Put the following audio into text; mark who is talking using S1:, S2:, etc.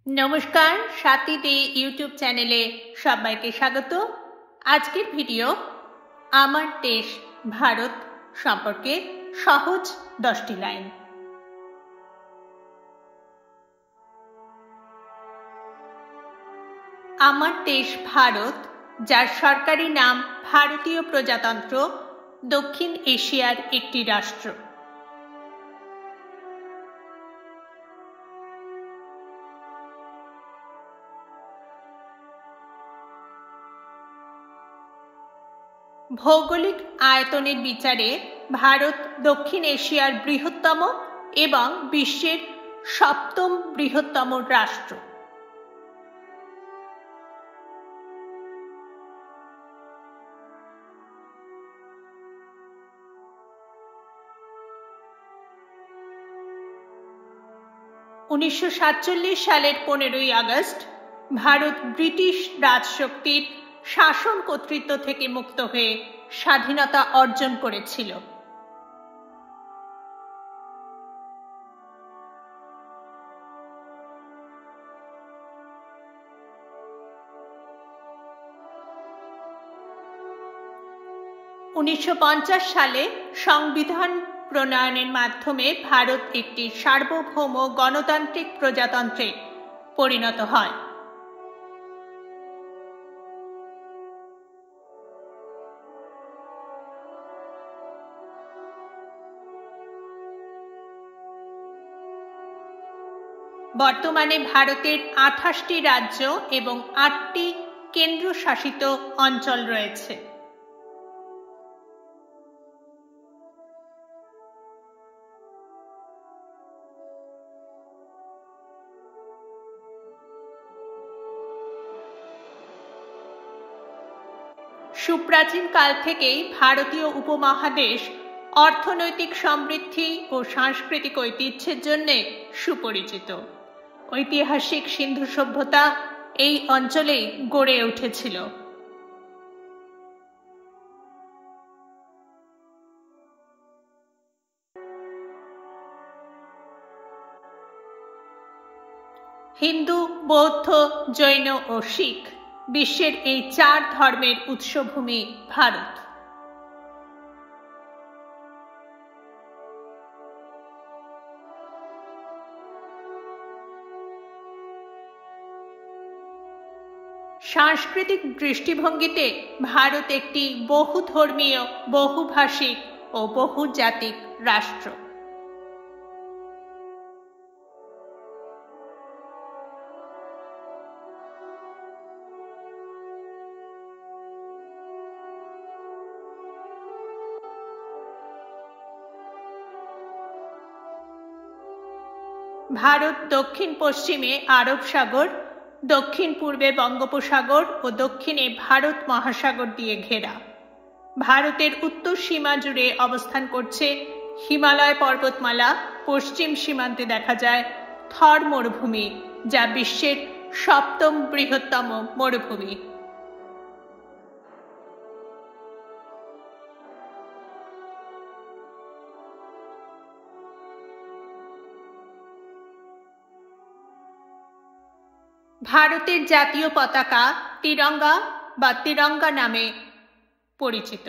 S1: নমস্কার, স্বাতী দে ইউটিউব চ্যানেলে সবাইকে স্বাগত। আজকের ভিডিও আমার দেশ ভারত সম্পর্কে সহজ 10টি লাইন। আমার দেশ ভারত, যার সরকারি নাম ভারতীয় প্রজাতন্ত্র, দক্ষিণ এশিয়ার একটি রাষ্ট্র। ভৌগোলিক আয়তনের বিচারে ভারত দক্ষিণ এশিয়ার বৃহত্তম এবং বিশ্বের 7ম বৃহত্তম রাষ্ট্র। উনিশশো সালের 15ই আগস্ট ভারত ব্রিটিশ রাজশক্তির শাসন কর্তৃত্ব থেকে মুক্ত হয়ে স্বাধীনতা অর্জন করেছিল। উনিশশো সালে সংবিধান প্রণয়নের মাধ্যমে ভারত একটি সার্বভৌম গণতান্ত্রিক প্রজাতন্ত্রে পরিণত হয়। বর্তমানে ভারতের 28টি রাজ্য এবং 8টি কেন্দ্রশাসিত অঞ্চল রয়েছে। সুপ্রাচীন কাল থেকেই ভারতীয় উপমহাদেশ অর্থনৈতিক সমৃদ্ধি ও সাংস্কৃতিক ঐতিহ্যের জন্য সুপরিচিত। ঐতিহাসিক সিন্ধু সভ্যতা এই অঞ্চলেই গড়ে উঠেছিল। হিন্দু, বৌদ্ধ, জৈন ও শিখ বিশ্বের এই 4 ধর্মের উৎসভূমি ভারত। সাংস্কৃতিক দৃষ্টিভঙ্গিতে ভারত একটি বহুধর্মীয়, বহুভাষিক ও বহুজাতিক রাষ্ট্র। ভারত দক্ষিণ পশ্চিমে আরব সাগর, দক্ষিণ পূর্বে বঙ্গোপসাগর ও দক্ষিণে ভারত মহাসাগর দিয়ে ঘেরা। ভারতের উত্তর সীমা জুড়ে অবস্থান করছে হিমালয় পর্বতমালা। পশ্চিম সীমান্তে দেখা যায় থর মরুভূমি, যা বিশ্বের 7ম বৃহত্তম মরুভূমি। ভারতের জাতীয় পতাকা তিরঙ্গা বা তিরঙ্গা নামে পরিচিত।